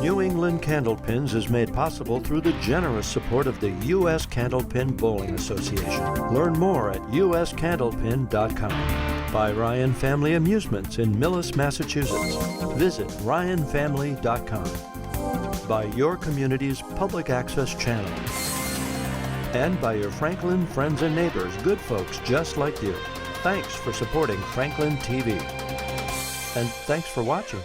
New England Candlepins is made possible through the generous support of the U.S. Candlepin Bowling Association. Learn more at uscandlepin.com. By Ryan Family Amusements in Millis, Massachusetts. Visit ryanfamily.com. By your community's public access channel. And by your Franklin friends and neighbors, good folks just like you. Thanks for supporting Franklin TV. And thanks for watching.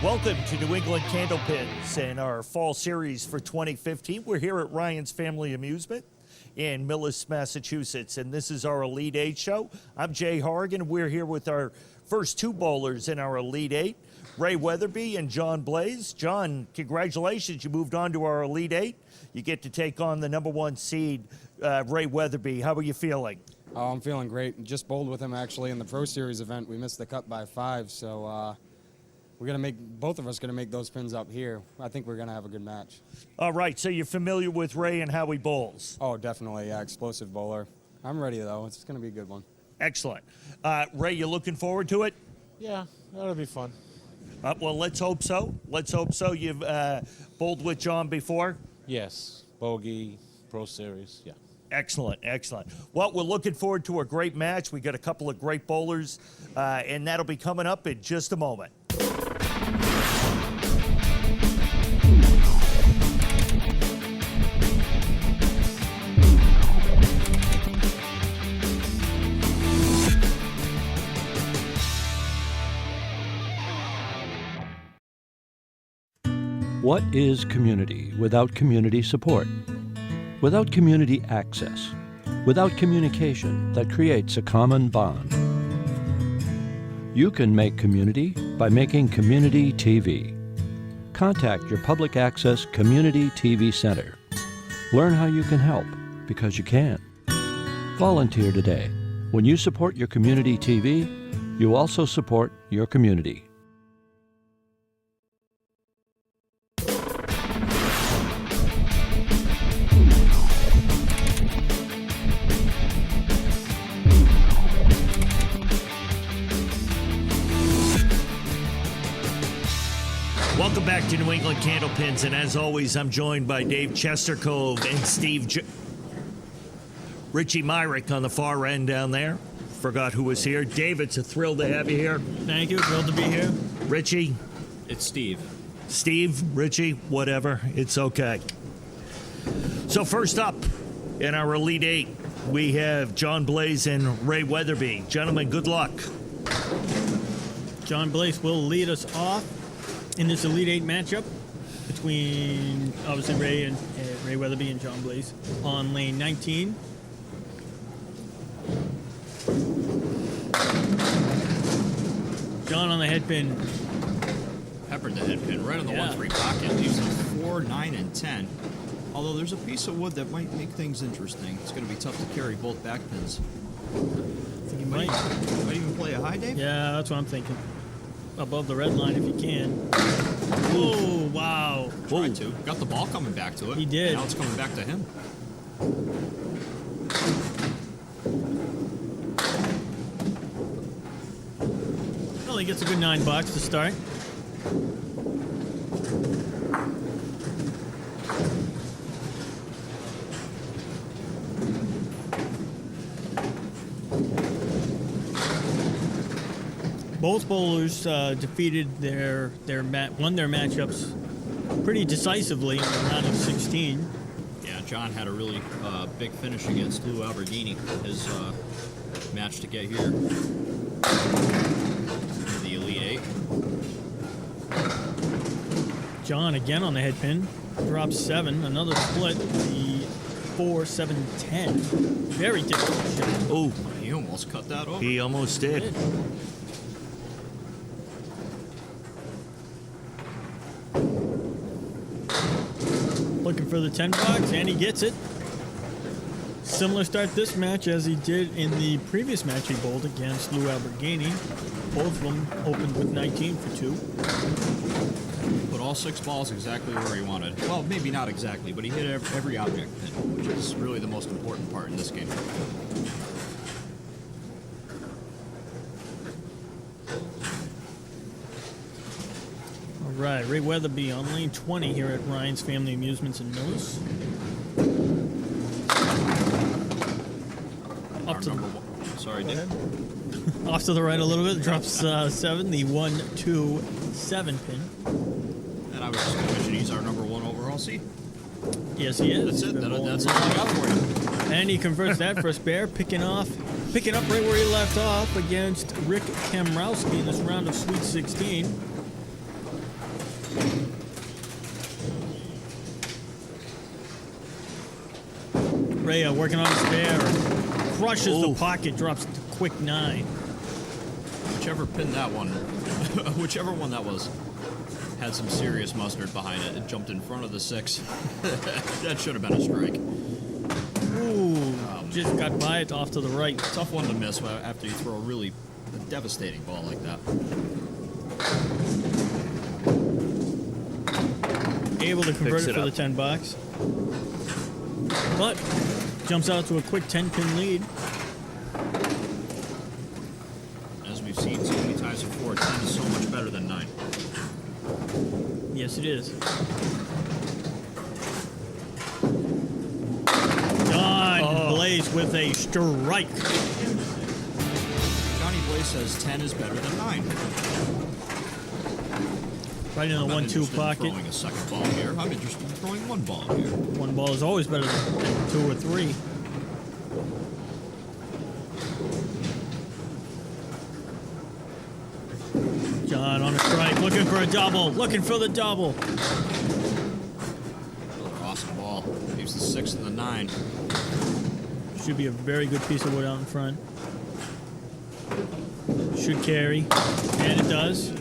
Welcome to New England Candlepins and our fall series for 2015. We're here at Ryan's Family Amusement in Millis, Massachusetts, and this is our Elite Eight show. I'm Jay Horrigan. We're here with our first two bowlers in our Elite Eight, Ray Weatherby and John Blaise. John, congratulations. You moved on to our Elite Eight. You get to take on the #1 seed, Ray Weatherby. How are you feeling? Oh, I'm feeling great. Just bowled with him, actually, in the Pro Series event. We missed the cut by 5, so we're going to make, both of us going to make those pins up here. I think we're going to have a good match. All right, so you're familiar with Ray and how he bowls? Oh, definitely, yeah, explosive bowler. I'm ready, though. It's going to be a good one. Excellent. Ray, you looking forward to it? Yeah, that'll be fun. Well, let's hope so. Let's hope so. You've bowled with John before? Yes, bogey, Pro Series, yeah. Excellent, excellent. Well, we're looking forward to a great match. We got a couple of great bowlers, and that'll be coming up in just a moment. What is community without community support? Without community access? Without communication that creates a common bond? You can make community by making community TV. Contact your public access community TV center. Learn how you can help, because you can. Volunteer today. When you support your community TV, you also support your community. Welcome back to New England Candlepins, and as always, I'm joined by Dave Chestercove and Richie Myrick on the far end down there. Forgot who was here. Dave, it's a thrill to have you here. Thank you. Thrilled to be here. Richie? It's Steve. Steve, Richie, whatever. It's okay. So first up in our Elite Eight, we have John Blaise and Ray Weatherby. Gentlemen, good luck. John Blaise will lead us off in this Elite Eight matchup between, obviously, Ray Weatherby and John Blaise on lane 19. John on the head pin. Peppered the head pin right on the 1-3 pocket. Leaves a 4, 9, and 10. Although there's a piece of wood that might make things interesting. It's going to be tough to carry both back pins. I think he might even play a high, Dave? Yeah, that's what I'm thinking. Above the red line if you can. Oh, wow. Tried to. Got the ball coming back to it. He did. Now it's coming back to him. Well, he gets a good $9 to start. Both bowlers defeated won their matchups pretty decisively in the round of 16. Yeah, John had a really big finish against Lou Alberghini. His match to get here into the Elite Eight. John again on the head pin, drops 7, another split, the 4, 7, 10. Very difficult shot. Oh, He He almost cut that over. He almost did. Looking for the 10 bucks, and he gets it. Similar start this match as he did in the previous match he bowled against Lemagdeliene. Both of them opened with 19 for 2. Put all 6 balls exactly where he wanted. Well, maybe not exactly, but he hit every object pin, which is really the most important part in this game. All right, Ray Weatherby on lane 20 here at Ryan's Family Amusements in Millis. Our number one. Sorry, Dick. Off to the right a little bit, drops 7, the 1-2-7 pin. And I was just going to mention he's our number 1 overall seed. Yes, he is. That's it. Been bowling That's all I got for you. And he converts that for a spare, picking up right where he left off against Rick Kamrowski in this round of Sweet 16. Ray working on a spare, crushes the pocket, drops to quick 9. Whichever pin that one, whichever one that was, had some serious mustard behind it. It jumped in front of the 6. That should have been a strike. Ooh, just got by it off to the right. Tough one to miss after you throw a devastating ball like that. Able to convert Picks it it for the up. 10 bucks. But jumps out to a quick 10-pin lead. As we've seen so many times before, 10 is so much better than 9. Yes, it is. Done. Blaise with a strike. Johnny Blaise says 10 is better than 9. Right in the I'm not 1-2 interested in pocket. throwing a second ball here. I'm interested in throwing 1 ball here. 1 ball is always better than 2 or 3. John on a strike, looking for a double, looking for the double. Another awesome ball. Leaves the 6 and the 9. Should be a very good piece of wood out in front. Should carry, and it does.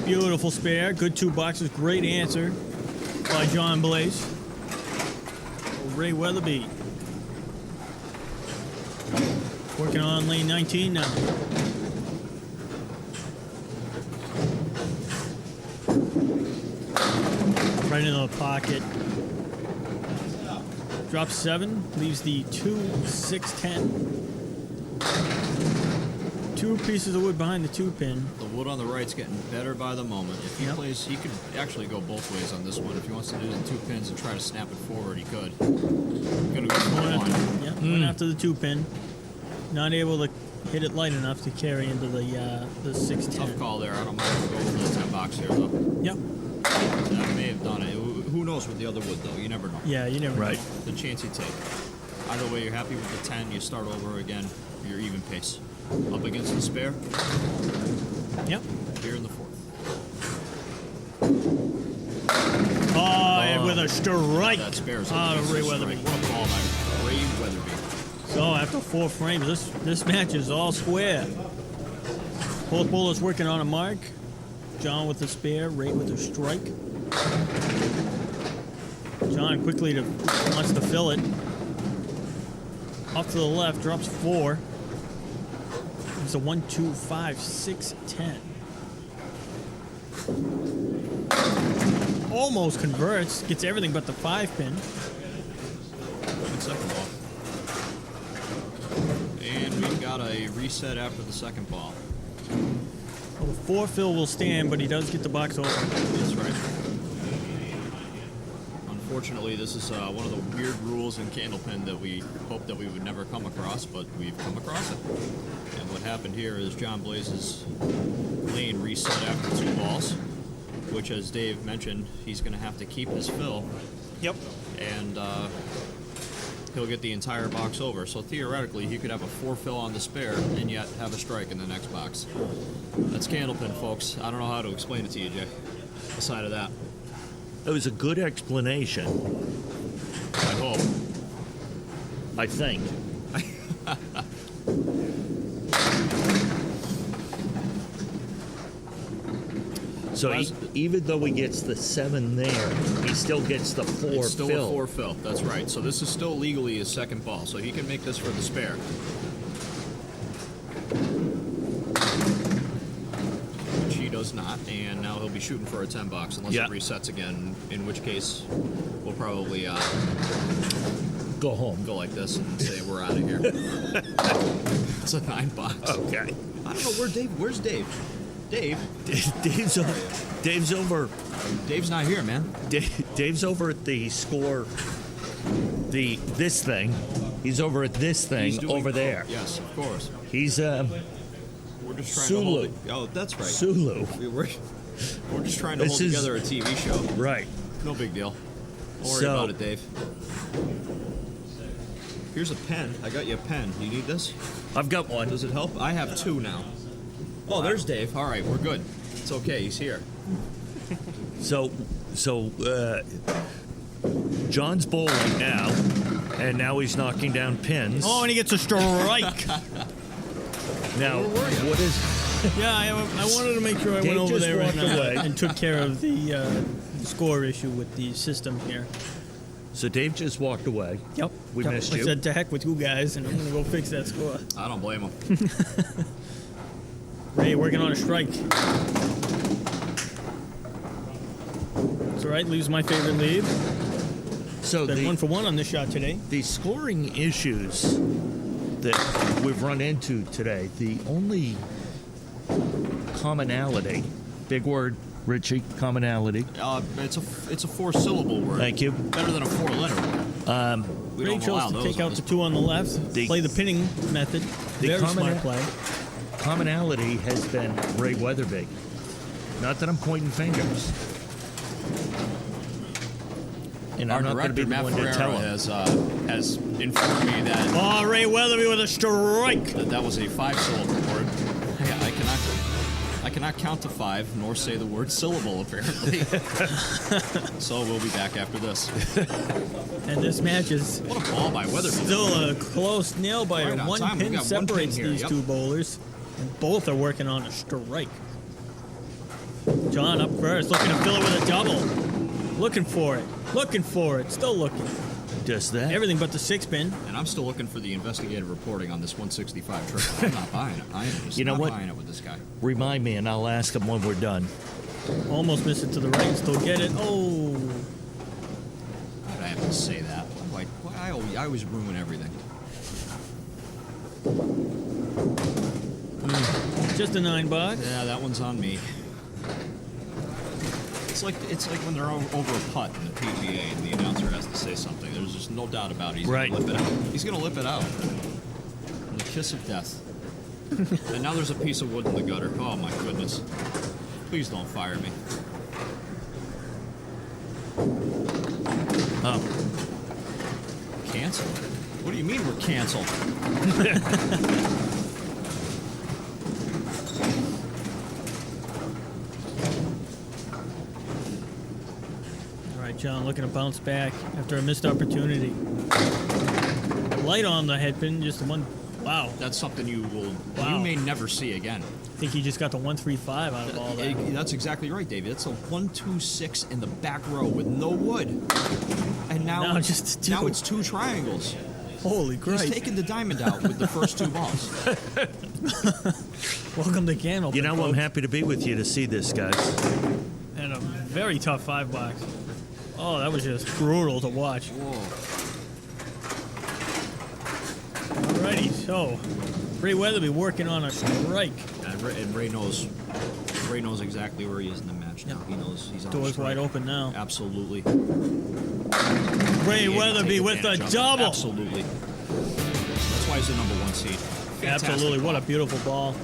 Beautiful spare, good 2 boxes, great answer by John Blaise. Ray Weatherby working on lane 19 now. Right into the pocket. Drops 7, leaves the 2, 6, 10. 2 pieces of wood behind the 2 pin. The wood on the right's getting better by the moment. If he Yep. plays, he could actually go both ways on this one. If he wants to do the 2 pins and try to snap it forward, he could. Gonna go for Went 1. after, yeah, went after the 2 pin. Not able to hit it light enough to carry into the 6-10. Tough call there. I don't mind going for the 10 box here, though. Yep. That may have done it. Who knows with the other wood, though? You never know. Yeah, you never know. The chance you take. Either way, you're happy with the 10, you start over again, you're even pace. Up against the spare, Yep. here in the 4th. Oh, and with a strike That spare's out of Ray Weatherby. What a ball by Ray Weatherby. So after 4 frames, this match is all square. Both bowlers working on a mark. John with the spare, Ray with a strike. John quickly wants to fill it. Off to the left, drops 4. It's a 1, 2, 5, 6, 10. Almost converts, gets everything but the 5 pin. Good second ball. And we've got a reset after the second ball. Well, the 4 fill will stand, but he does get the box over. That's right. Unfortunately, this is one of the weird rules in Candlepin that we hoped that we would never come across, but we've come across it. And what happened here is John Blaise's lane reset after 2 balls, which, as Dave mentioned, he's going to have to keep his fill. Yep. And he'll get the entire box over. So theoretically, he could have a 4 fill on the spare and yet have a strike in the next box. That's Candlepin, folks. I don't know how to explain it to you, Jay. Aside of that, It was a good explanation, I hope. I think. So even though he gets the 7 there, he still gets the 4 It's still fill. a 4 fill. That's right. So this is still legally his second ball. So he can make this for the spare. Which he does not. And now he'll be shooting for a 10 box unless Yeah. it resets again. In which case, we'll probably Go home. go like this and say we're out of here. It's a 9 box. Okay. I don't know where Dave. Where's Dave? Dave. Dave's over. Dave's not here, man. Dave's over at the score. This thing. He's over at this He's thing doing- over there. Yes, of course. He's We're just trying to hold Sulu. it. Oh, that's right. Sulu. We're just trying to This hold is- together a TV show. Right. No big deal. Don't worry So- about it, Dave. Here's a pen. I got you a pen. You need this? I've got one. Does it help? I have 2 now. Oh, there's Dave. All right, we're good. It's okay. He's here. So, John's bowling now, and now he's knocking down pins. Oh, and he gets a strike. Now, what is? Yeah, I wanted to make sure I Dave went over just there walked away. and took care of the score issue with the system here. So Dave just walked away. Yep. We missed I you. said to heck with you guys, and I'm gonna go fix that score. I don't blame him. Ray working on a strike. It's all right. Leaves my favorite lead. So Been the 1 for 1 on this shot today. the scoring issues that we've run into today, the only commonality, big word, Richie, commonality. It's a 4-syllable word. Thank you. Better than a 4-letter word. We Ray don't allow chose to those take on out this the 2 on the left. The- Play the pinning method. the Very common- smart play. Commonality has been Ray Weatherby. Not that I'm pointing fingers. And Our I'm not going to be director, the Matt one to tell Ferreira, him. has informed me that Oh, Ray Weatherby with a strike. that was a 5-syllable word. Yeah, I cannot count to 5 nor say the word syllable apparently. So we'll be back after this. And this match is What a ball by Weatherby. still a close nail biter. Right on One time. We've pin got one pin separates here, these yep. 2 bowlers, and both are working on a strike. John up first, looking to fill it with a double. Looking for it. Looking for it. Still looking. Does that? Everything but the 6-pin. And I'm still looking for the investigative reporting on this 165 triple. I'm not buying it. I am just You know not what? buying it with this guy. Remind me, and I'll ask him when we're done. Almost missed it to the right. Still get it. Oh. Why did I have to say that? Why I always ruin everything. Just a 9 box. Yeah, that one's on me. It's like when they're over a putt in the PGA and the announcer has to say something. There's just no doubt about it. He's Right. gonna lip it out. He's gonna lip it out. And the kiss of death. And now there's a piece of wood in the gutter. Oh my goodness. Please don't fire me. Oh, Cancel? What do you mean we're canceled? All right, John looking to bounce back after a missed opportunity. Light on the head pin, just the one. Wow. That's something you Wow. may never see again. I think he just got the 135 out of all that. That's exactly right, David. It's a 1-2-6 in the back row with no wood. And now Now just 2. now it's 2 triangles. Holy He's Christ. taking the diamond out with the first 2 balls. Welcome to Candlepins. you know, I'm folks. happy to be with you to see this, guys. And a very tough 5 box. Oh, that was just brutal to watch. Whoa. Alrighty, so Ray Weatherby working on a strike. And Ray knows exactly where he is in the match now. He knows he's on the Doors strike. wide open now. Absolutely. Ray He Weatherby take with the advantage of it. double. Absolutely. That's why he's the #1 seed. Fantastic Absolutely, what a ball. beautiful ball.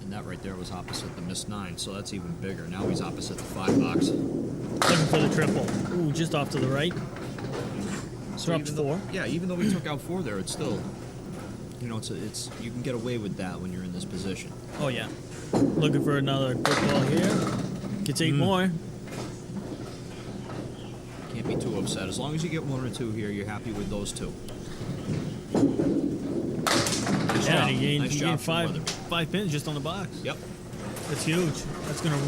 And that right there was opposite the missed 9, so that's even bigger. Now he's opposite the 5 box. Looking for the triple. Ooh, just off to the right. So Dropped even though- 4. Yeah, even though we took out 4 there, it's still, it's you can get away with that when you're in this position. Oh, yeah. Looking for another good ball here. Gets 8 more. Can't be too upset. As long as you get 1 or 2 here, you're happy with those 2. Nice Yeah, job. and he Nice gained job from 5 Weatherby. pins just on the box. Yep. That's huge. That's going to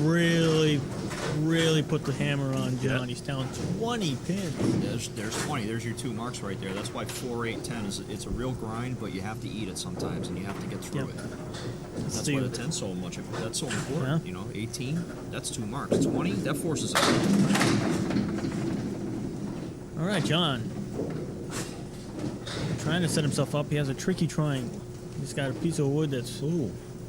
really put the hammer on John. Yeah. He's down 20 pins. There's 20. There's your 2 marks right there. That's why 4, 8, 10 is it's a real grind, but you have to eat it sometimes, and you have to get through Yep. it. That's see why the what- 10's so much. That's so important. Yeah. You know, 18. That's 2 marks. 20. That forces it. All right, John. Trying to set himself up. He has a tricky triangle. He's got a piece of wood that's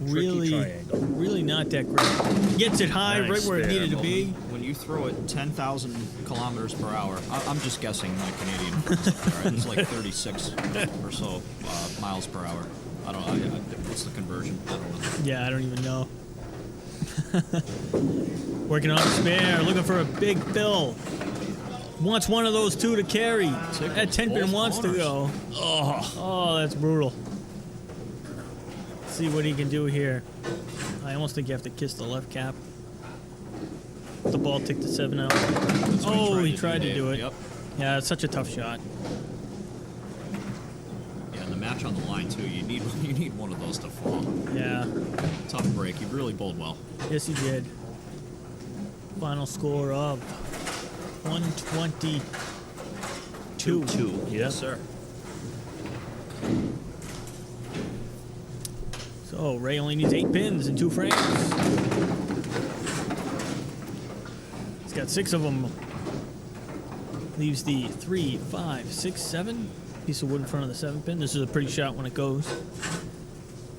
really not that great. He gets it high, Nice right where it there. needed to be. When you throw it 10,000 kilometers per hour, I'm just guessing my Canadian friends. All right, it's like 36 or so miles per hour. I don't know. What's the conversion? I don't know. Yeah, I don't even know. Working on a spare, looking for a big bill. Wants one of those 2 to carry. That 10 pin Both wants to corners. go. Oh, that's brutal. Let's see what he can do here. I almost think you have to kiss the left cap. The ball ticked the 7 out. That's what Oh, he tried to Dave. do it. Yep. Yeah, it's such a tough shot. Yeah, and the match on the line too. You need one of those to fall. Yeah, Tough break. You really bowled well. yes he did. Final score of 122. 2. Yes, sir. So Ray only needs 8 pins and 2 frames. He's got 6 of them. Leaves the 3, 5, 6, 7 piece of wood in front of the 7 pin. This is a pretty shot when it goes.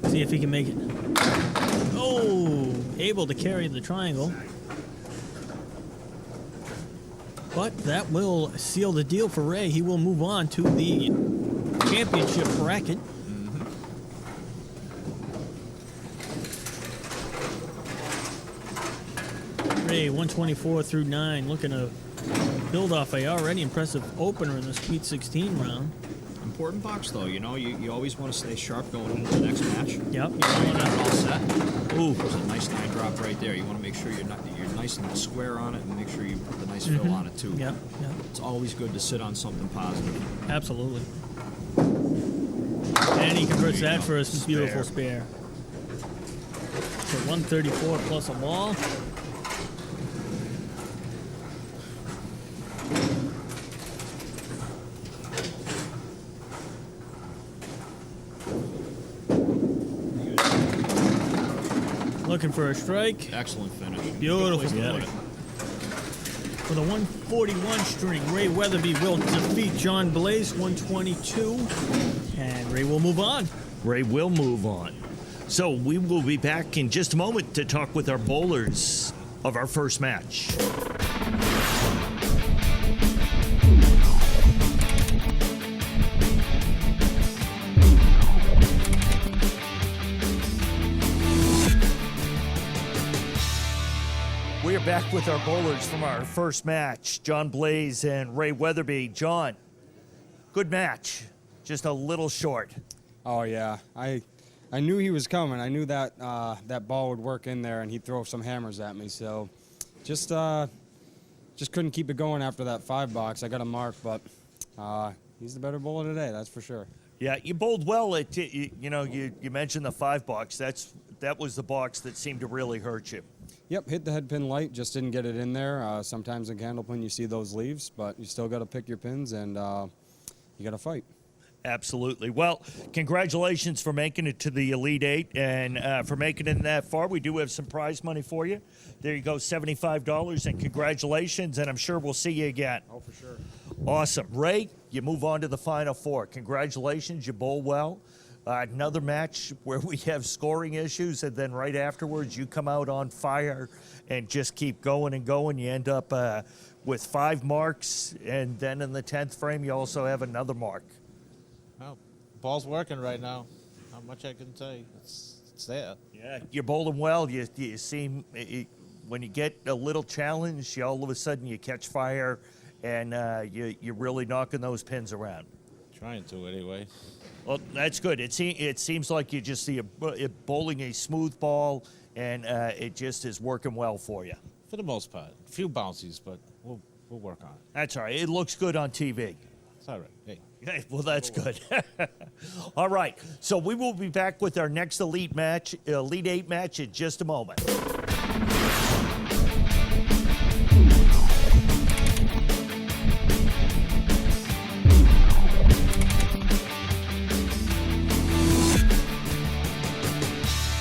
See if he can make it. Oh, able to carry the triangle. But that will seal the deal for Ray. He will move on to the championship bracket. Ray, 124 through 9, looking to build off a already impressive opener in the Sweet 16 round. Important box though. You know, you always want to stay sharp going into the next match. Yep. You want to all set. Ooh, there's a nice 9 drop right there. You want to make sure you're nice and square on it, and make sure you put the nice fill on it too. Yep, yep, It's always good to sit on something positive. absolutely. And he converts There you that go. for a beautiful spare. So 134 plus a wall. Looking for a strike. Excellent finish. Beautiful Good place to finish. put it. For the 141 string, Ray Weatherby will defeat John Blaise, 122. And Ray will move on. Ray will move on. So we will be back in just a moment to talk with our bowlers of our first match. We are back with our bowlers from our first match, John Blaise and Ray Weatherby. John, good match, just a little short. Oh yeah, I knew he was coming. I knew that that ball would work in there, and he'd throw some hammers at me. So, just couldn't keep it going after that 5 box. I got a mark, but he's the better bowler today, that's for sure. Yeah, you bowled well. You mentioned the 5 box. That was the box that seemed to really hurt you. Yep, hit the head pin light, just didn't get it in there. Sometimes in Candlepin you see those leaves, but you still got to pick your pins, and you got to fight. Absolutely. Well, congratulations for making it to the Elite Eight and for making it that far. We do have some prize money for you. There you go, $75, and congratulations, and I'm sure we'll see you again. Oh, for sure. Awesome. Ray, you move on to the Final Four. Congratulations, you bowl well. Another match where we have scoring issues, and then right afterwards you come out on fire and just keep going and going. You end up with 5 marks, and then in the 10th frame you also have another mark. Well, ball's working right now. Not much I can say. It's there. Yeah, you're bowling well. You seem, when you get a little challenge, you all of a sudden you catch fire, and you're really knocking those pins around. Trying to anyway. Well, that's good. It seems like you just see bowling a smooth ball and it just is working well for you. For the most part. A few bouncies, but we'll work on it. That's all right. It looks good on TV. It's all right. Hey. Hey, well, that's good. All right, so we will be back with our next Elite Eight match in just a moment.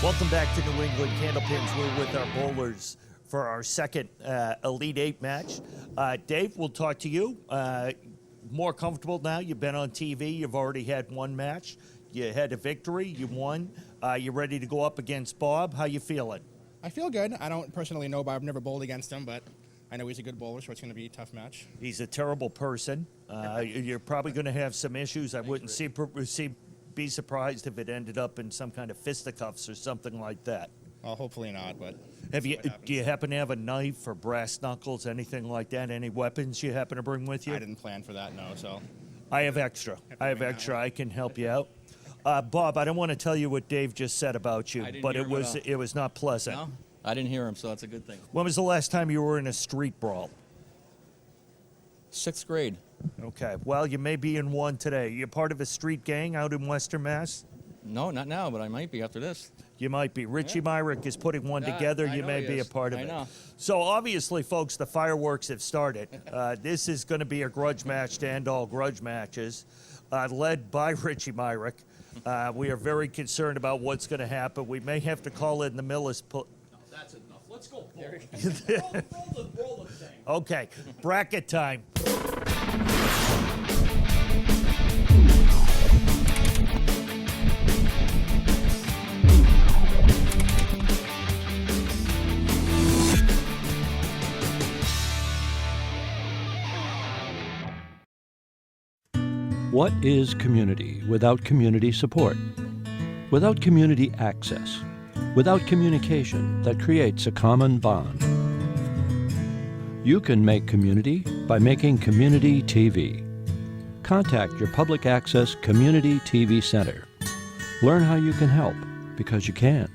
Welcome back to New England Candlepins. We're with our bowlers for our second Elite Eight match. Dave, we'll talk to you. More comfortable now. You've been on TV. You've already had one match. You had a victory. You won. You're ready to go up against Bob. How you feeling? I feel good. I don't personally know Bob. I've never bowled against him, but I know he's a good bowler, so it's going to be a tough match. He's a terrible person. You're probably going to have some issues. I wouldn't be surprised if it ended up in some kind of fisticuffs or something like that. Well, hopefully not, but Do you happen to have a knife or brass knuckles, anything like that? Any weapons you happen to bring with you? I didn't plan for that, no, so. I have extra. I can help you out. Bob, I don't want to tell you what Dave just said about you, but it was not pleasant. No, I didn't hear him, so that's a good thing. When was the last time you were in a street brawl? 6th grade. Okay, well, you may be in one today. You're part of a street gang out in Western Mass? No, not now, but I might be after this. You might be. Richie Myrick is putting one together. I You know may he be a is. part of I it. know. So obviously, folks, the fireworks have started. This is going to be a grudge match to end all grudge matches, led by Richie Myrick. We are very concerned about what's going to happen. We may have to call in the Millis. That's enough. Let's go. Roll the thing. Okay, bracket time. What is community without community support? Without community access? Without communication that creates a common bond? You can make community by making community TV. Contact your public access community TV center. Learn how you can help, because you can.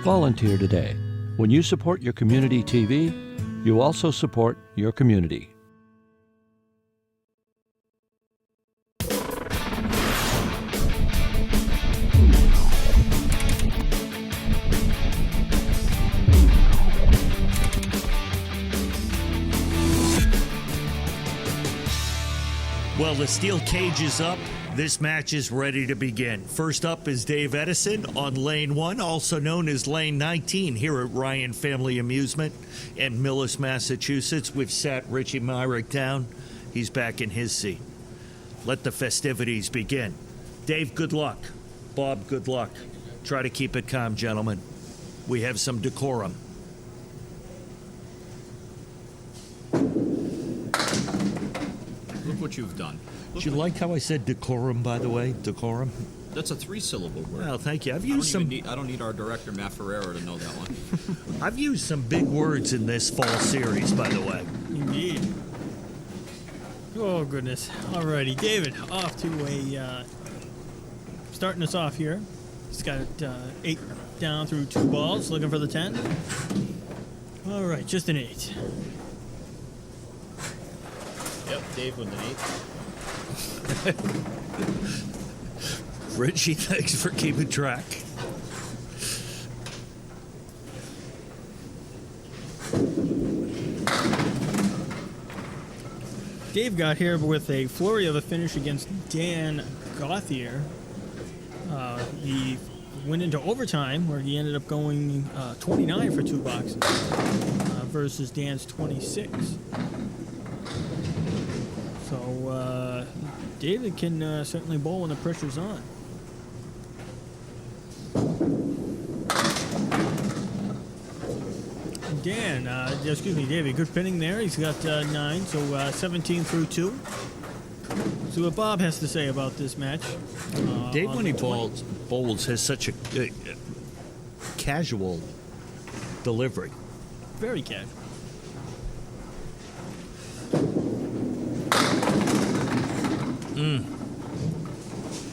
Volunteer today. When you support your community TV, you also support your community. Well, the steel cage is up. This match is ready to begin. First up is Dave Edison on lane 1, also known as lane 19 here at Ryan Family Amusement in Millis, Massachusetts. We've sat Richie Myrick down. He's back in his seat. Let the festivities begin. Dave, good luck. Bob, good luck. Try to keep it calm, gentlemen. We have some decorum. Look what you've done. Did you like how I said decorum, by the way? Decorum? That's a 3-syllable word. Well, thank you. I've I used some. don't need our director, Matt Ferrera, to know that one. I've used some big words in this fall series, by the way. Indeed. Oh, goodness. Alrighty, David, off to a... starting us off here. He's got 8 down through 2 balls, looking for the 10. All right, just an 8. Yep, Dave with an 8. Richie, thanks for keeping track. Dave got here with a flurry of a finish against Dan Gauthier. He went into overtime where he ended up going 29 for 2 boxes versus Dan's 26. So David can certainly bowl when the pressure's on. Dan, David, good pinning there. He's got 9, so 17 through 2. See what Bob has to say about this match. Dave, on when he the 20. bowls, has such a casual delivery. Very casual.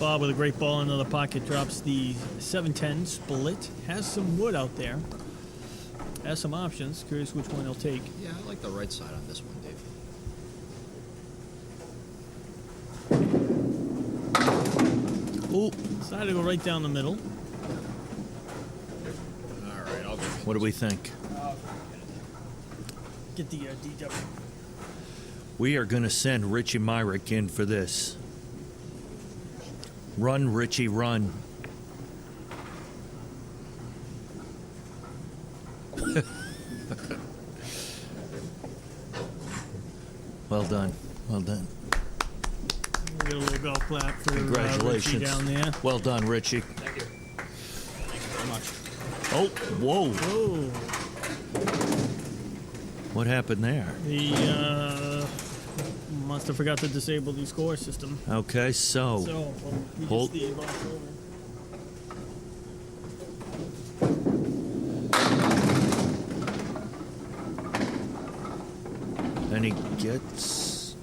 Bob with a great ball into the pocket drops the 7-10 split. Has some wood out there. Has some options. Curious which one he'll take. Yeah, I like the right side on this one, Dave. Ooh, decided to go right down the middle. All right, I'll go. What do we think? Get the DW. We are going to send Richie Myrick in for this. Run, Richie, run. Well done. Well done. Get a little golf clap for Congratulations. Richie down there. Well done, Richie. Thank you. Thank you very much. Oh, whoa. Oh, What happened there? he must have forgot to disable the score system. Okay, so So, he Hold- gets the box over. and he gets...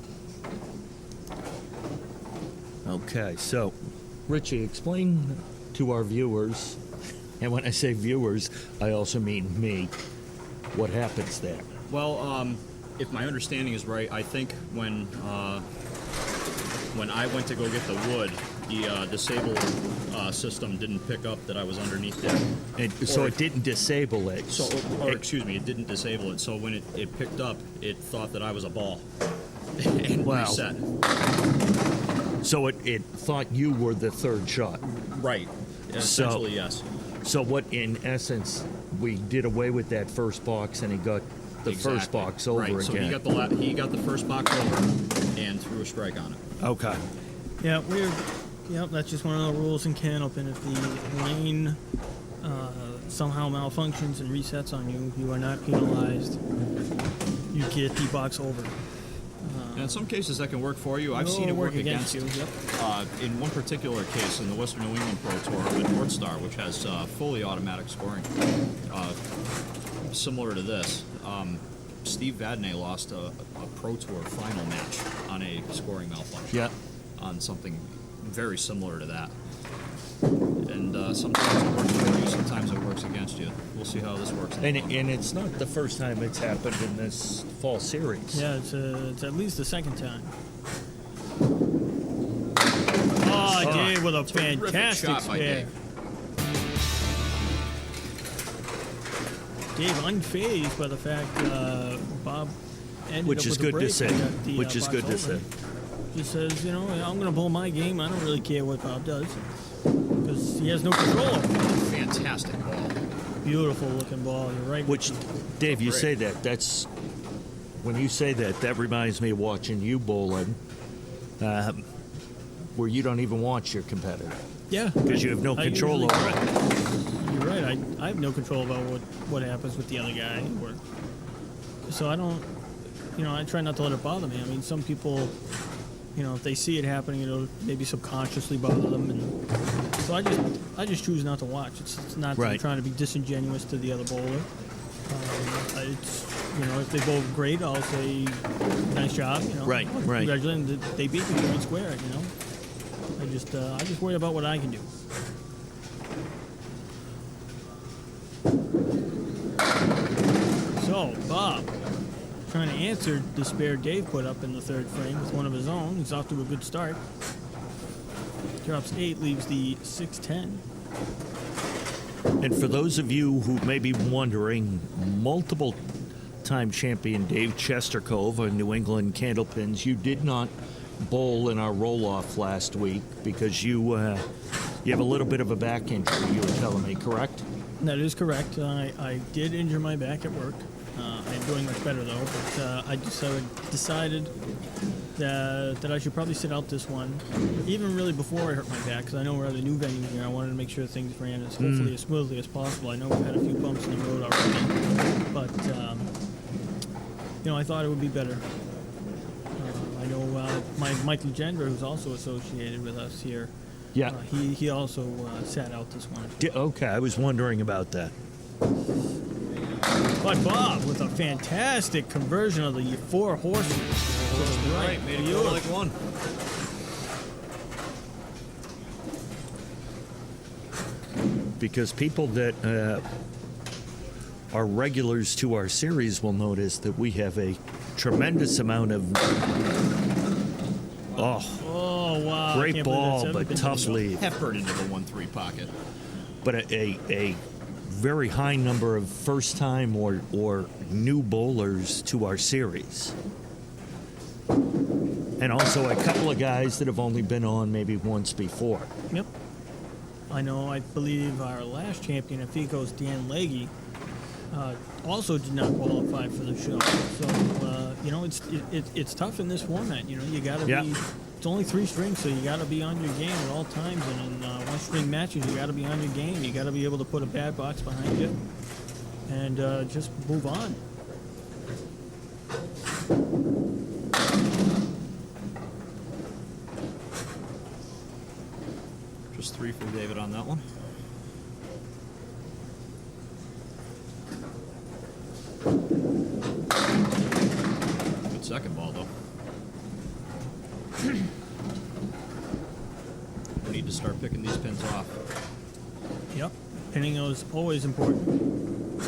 Okay, so Richie, explain to our viewers, and when I say viewers, I also mean me, what happens there. Well, if my understanding is right, I think when I went to go get the wood, the disable system didn't pick up that I was underneath there. So Or- it didn't disable it. So, or excuse me, it didn't disable it. So when it picked up, it thought that I was a ball and Wow. reset. So it thought you were the third shot. Right. Essentially, yes. So what, in essence, we did away with that first box, and he got the first Exactly. box over right. again. So he got the first box over and threw a strike on it. Okay. Yeah, that's just one of the rules in Candlepin. If the lane somehow malfunctions and resets on you, you are not penalized. You get the box over. And in some cases, that can work for you. I've Or seen it work against you. Yep. in one particular case, in the Western New England Pro Tour with North Star, which has fully automatic scoring, similar to this. Steve Vadnais lost a Pro Tour final match on a scoring malfunction. Yeah. On something very similar to that. And sometimes it works for you, sometimes it works against you. We'll see how this works. And it's not the first time it's happened in this fall series. Yeah, it's at least the second time. Oh, Dave with a Terrific fantastic shot by spare. Dave. Dave unfazed by the fact Bob ended Which up is with a good to break see. and got the, Which is box good to over. see. Just says, I'm going to pull my game. I don't really care what Bob does because he has no control over it. Fantastic ball. Beautiful looking ball. You're right. Which, Dave, you Great. say that. That's when you say that. That reminds me of watching you bowling, where you don't even watch your competitor yeah, because you have no I control usually over it. don't. You're right. I have no control about what happens with the other guy. So I don't. I try not to let it bother me. I mean, some people, if they see it happening, it'll maybe subconsciously bother them, and so I just choose not to watch. It's not that I'm Right. trying to be disingenuous to the other bowler. It's if they bowl great, I'll say nice job. Right, right. Congratulations, they beat me point square. I just worry about what I can do. So Bob, trying to answer the spare Dave put up in the third frame with one of his own. He's off to a good start. Drops 8, leaves the 6-10. And for those of you who may be wondering, multiple-time champion Dave Chestercove of New England Candlepins, you did not bowl in our roll-off last week because you have a little bit of a back injury, you were telling me, correct? That is correct. I did injure my back at work. I'm doing much better though, but I decided that I should probably sit out this one, even really before I hurt my back, because I know we're at a new venue here. I wanted to make sure things ran hopefully as smoothly as possible. I know we've had a few bumps in the road already, but I thought it would be better. I know Mike Legendre, who's also associated with us here. Yeah. He also sat out this one. Okay, I was wondering about that. But Bob with a fantastic conversion of the 4 horsemen. Right, made it go like one. because people that are regulars to our series will notice that we have a tremendous amount of Oh, wow. I great can't believe ball, that's ever but been tough done. lead. Hefford into the 1-3 pocket. But a very high number of first-time or new bowlers to our series. And also a couple of guys that have only been on maybe once before. Yep. I know, I believe our last champion at FICO's Dan Legge also did not qualify for the show. So, you know, it's tough in this format. You know, you got to be... It's only 3 strings, so you got to be on your game at all times. And in one-string matches, you got to be on your game. You got to be able to put a bad box behind you and just move on. Just 3 for David on that one. Good second ball, though. We need to start picking these pins off. Yep. Pinning is always important.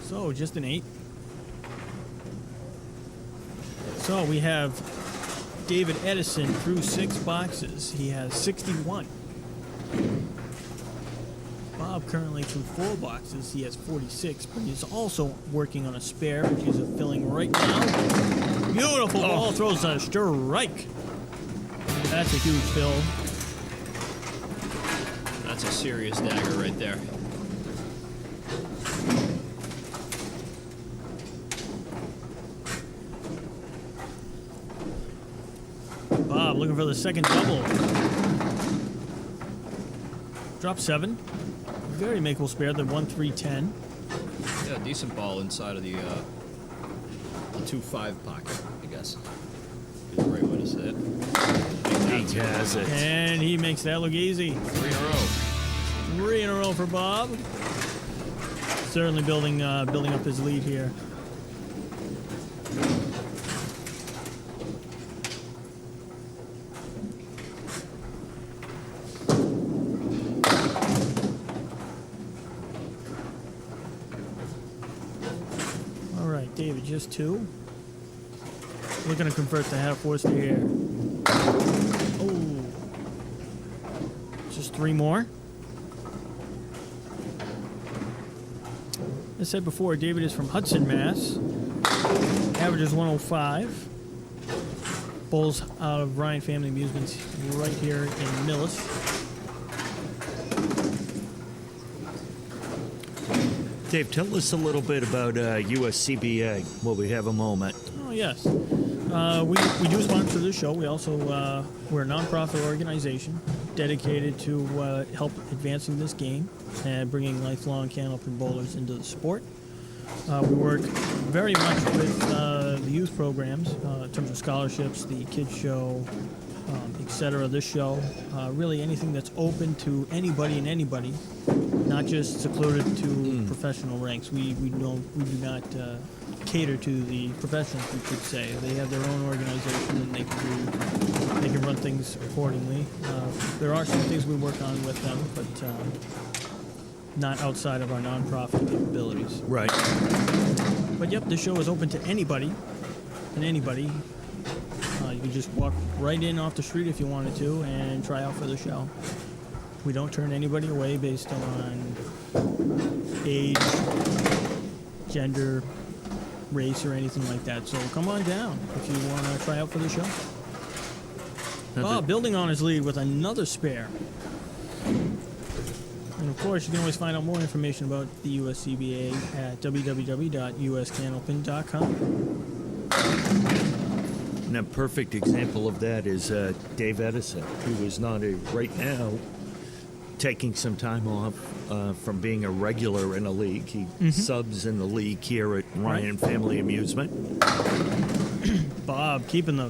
So, just an 8. So, we have David Edison through 6 boxes. He has 61. Bob currently through 4 boxes. He has 46, but he's also working on a spare, which he's filling right now. Beautiful ball, throws a strike. That's a huge fill. That's a serious dagger right there. Bob looking for the second double. Drop 7. Very makeable spare, the 1-3-10. Yeah, decent ball inside of the 2-5 pocket, I guess. Is the right way to say it. He has it. And he makes that look easy. 3 in a row. 3 in a row for Bob. Certainly building up his lead here. All right, David, just 2. Looking to convert the half Worcester here. Oh, just 3 more. As I said before, David is from Hudson, Mass. Averages 105. Bowls out of Ryan Family Amusements right here in Millis. Dave, tell us a little bit about USCBA while we have a moment. Oh, yes. We do sponsor this show. We also, we're a nonprofit organization dedicated to help advancing this game and bringing lifelong Candlepin bowlers into the sport. We work very much with the youth programs in terms of scholarships, the kids show, etc. This show, really anything that's open to anybody and anybody, not just secluded to professional ranks. We do not cater to the professionals, we could say. They have their own organization and they can run things accordingly. There are some things we work on with them, but not outside of our nonprofit capabilities. Right. But yep, this show is open to anybody and anybody. You can just walk right in off the street if you wanted to and try out for the show. We don't turn anybody away based on age, gender, race, or anything like that. So come on down if you want to try out for the show. Bob building on his lead with another spare. And of course, you can always find out more information about the USCBA at www.uscandlepin.com. And a perfect example of that is Dave Edison, who is not right now taking some time off from being a regular in a league. He subs in the league here at Ryan Family Amusement. Bob keeping the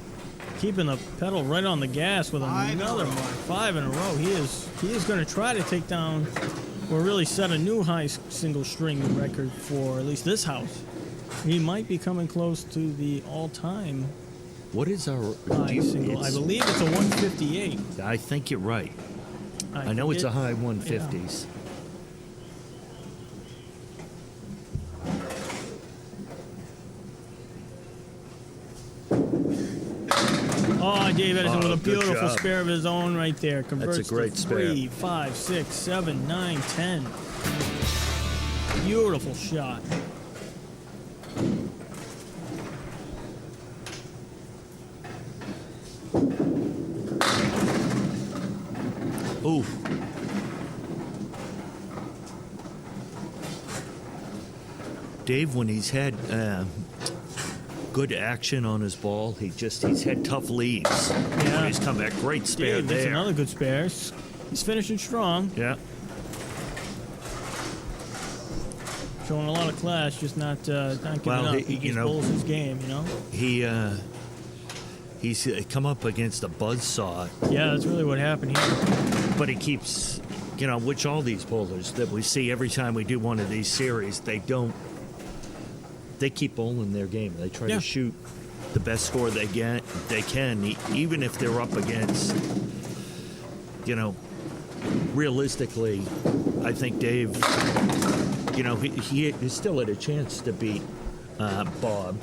pedal right on the gas with another one. 5 in a row. He is going to try to take down or really set a new high single string record for at least this house. He might be coming close to the all-time What is our high single. I believe it's a 158. I think you're right. I know it's a forget. high 150s. Oh, Dave Edison with a good beautiful job. spare of his own right there. Converts great to spare. 3, 5, 6, 7, 9, 10. Beautiful shot. Ooh. Dave, when he's had good action on his ball, he's had tough leads. Yeah. He's come back. Great spare Dave gets there. another good spare. He's finishing strong, Yeah. showing a lot of class, just not giving Well, up. he- He you just know- bowls his game, you know? He's come up against a buzzsaw, Yeah, that's really what happened here. but he keeps, which all these bowlers that we see every time we do one of these series, they keep bowling their game. They try Yeah. to shoot the best score they can, even if they're up against, realistically, I think Dave, he still had a chance to beat Bob,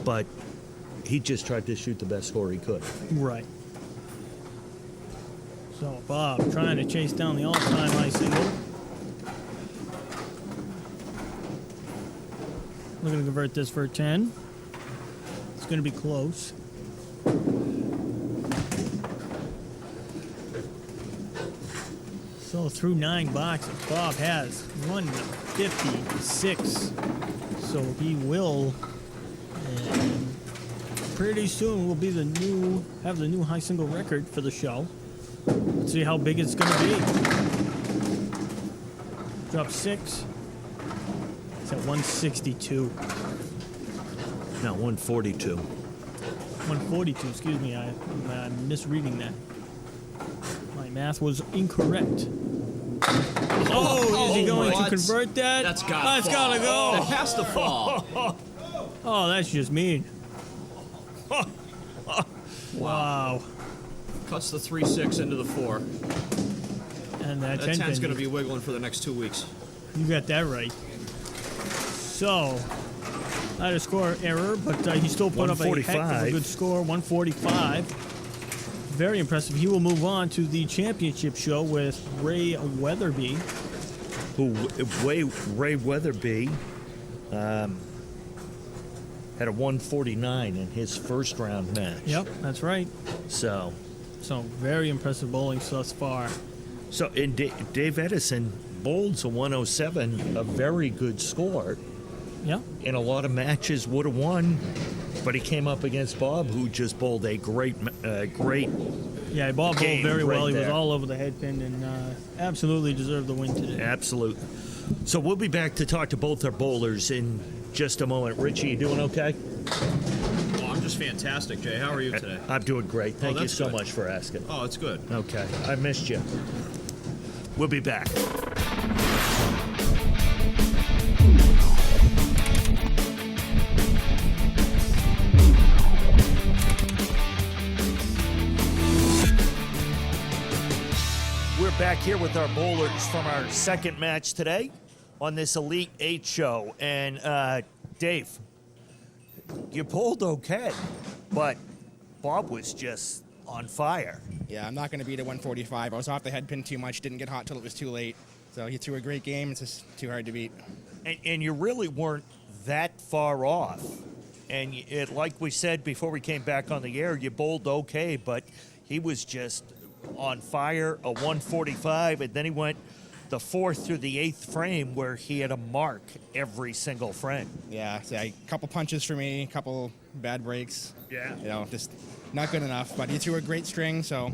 but he just tried to shoot the best score he could. Right. So Bob trying to chase down the all-time high single. Looking to convert this for a 10. It's going to be close. So through 9 boxes, Bob has 156. So he will, and pretty soon will be have the new high single record for the show. Let's see how big it's going to be. Drop 6. It's at 162. Now 142. 142, excuse me, I'm misreading that. My math was incorrect. Oh, is he going what? to convert that? That's gotta Oh, it's fall. gotta go. It has to fall. Oh, that's just mean. Wow. Cuts the 3-6 into the 4. And that That 10 10's pin, going to be wiggling for the next 2 weeks. you got that right. So, I had a score error, but he still put up a heck of a 145. good score, 145. Very impressive. He will move on to the championship show with Ray Weatherby. Ray Weatherby had a 149 in his first round match. Yep, that's right. So Very impressive bowling thus far. and Dave Edison bowls a 107, a very good score. Yep. In a lot of matches would have won, but he came up against Bob, who just bowled a great. Yeah, Bob bowled Game very right well. He was there. all over the head pin and absolutely deserved the win today. Absolute. So we'll be back to talk to both our bowlers in just a moment. Richie, you doing okay? Oh, I'm just fantastic, Jay. How are you today? I'm doing great. Thank you that's so good. much for asking. Oh, it's good. Okay, I missed you. We'll be back. We're back here with our bowlers from our second match today on this Elite 8 show. And Dave, you bowled okay, but Bob was just on fire. Yeah, I'm not going to beat a 145. I was off the head pin too much, didn't get hot till it was too late. So he threw a great game. It's just too hard to beat. And you really weren't that far off. And like we said before we came back on the air, you bowled okay, but he was just on fire, a 145, and then he went the 4th through the 8th frame where he had a mark every single frame. Yeah, so a couple punches for me, a couple bad breaks. Yeah. Just not good enough. But he threw a great string, so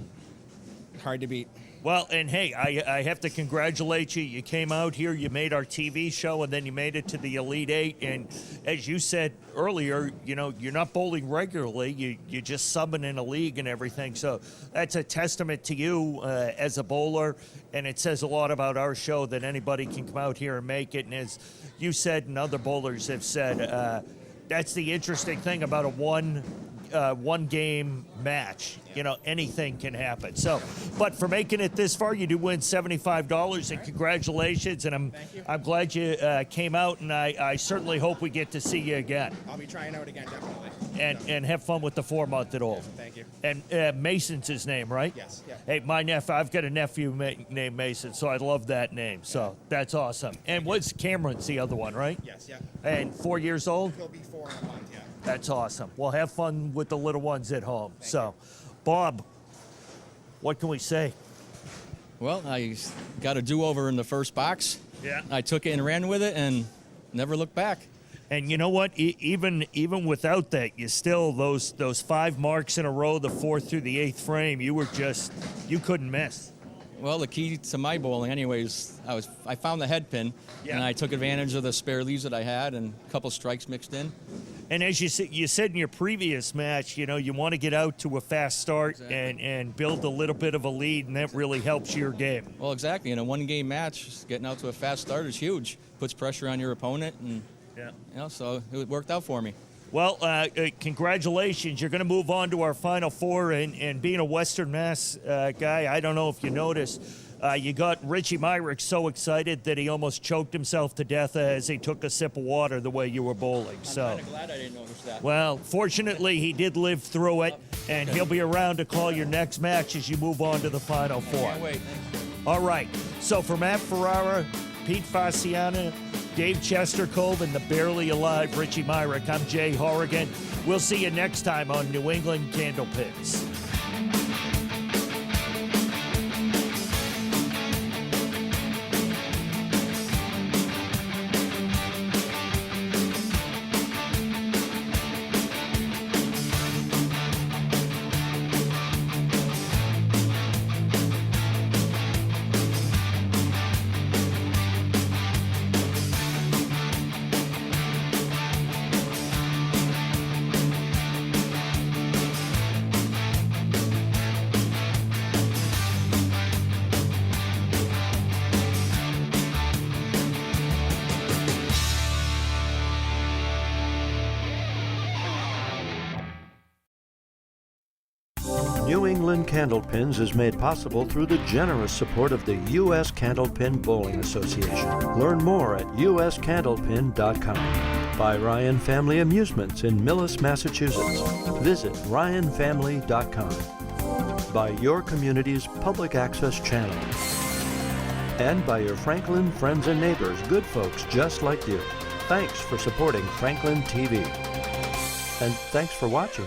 hard to beat. Well, and hey, I have to congratulate you. You came out here, you made our TV show, and then you made it to the Elite 8. And as you said earlier, you're not bowling regularly. You're just subbing in a league and everything. So that's a testament to you as a bowler, and it says a lot about our show that anybody can come out here and make it. And as you said and other bowlers have said, that's the interesting thing about a one-game match. You know, anything can happen. So, but for making it this far, you do win $75, and congratulations. And I'm glad you came out, and I certainly hope we get to see you again. I'll be trying out again, definitely. And have fun with the 4-month-old. Thank you. And Mason's his name, right? Yes. Yeah. Hey, I've got a nephew named Mason, so I love that name. So that's awesome. And what's Cameron's the other one, right? Yes. Yeah. And 4 years old? He'll be 4 in a month. Yeah. That's awesome. Well, have fun with the little ones at home. So, Bob, what can we say? Well, I got a do-over in the first box. Yeah. I took it and ran with it and never looked back. And you know what? Even without that, you still those 5 marks in a row, the 4th through the 8th frame, you couldn't miss. Well, the key to my bowling, anyways, I found the head pin, Yeah. and I took advantage of the spare leaves that I had and a couple strikes mixed in. And as you said in your previous match, you know, you want to get out to a fast start Exactly. and build a little bit of a lead, and that really helps your game. Well, exactly. In a one-game match, just getting out to a fast start is huge. Puts pressure on your opponent, and so it worked out for me. Well, congratulations. You're going to move on to our Final Four, and being a Western Mass guy, I don't know if you noticed, you got Richie Myrick so excited that he almost choked himself to death as he took a sip of water the way you were bowling. I'm So, kind of glad I didn't notice that. well, fortunately, he did live through it, and he'll be around to call your next match as you move on to the Final Four. Can't wait. All right. So for Matt Ferrara, Pete Fasciana, Dave Chestercove, and the barely alive Richie Myrick, I'm Jay Horrigan. We'll see you next time on New England Candlepins. New England Candlepins is made possible through the generous support of the U.S. Candlepin Bowling Association. Learn more at uscandlepin.com. By Ryan Family Amusements in Millis, Massachusetts. Visit ryanfamily.com. By your community's public access channel. And by your Franklin friends and neighbors, good folks just like you. Thanks for supporting Franklin TV. And thanks for watching.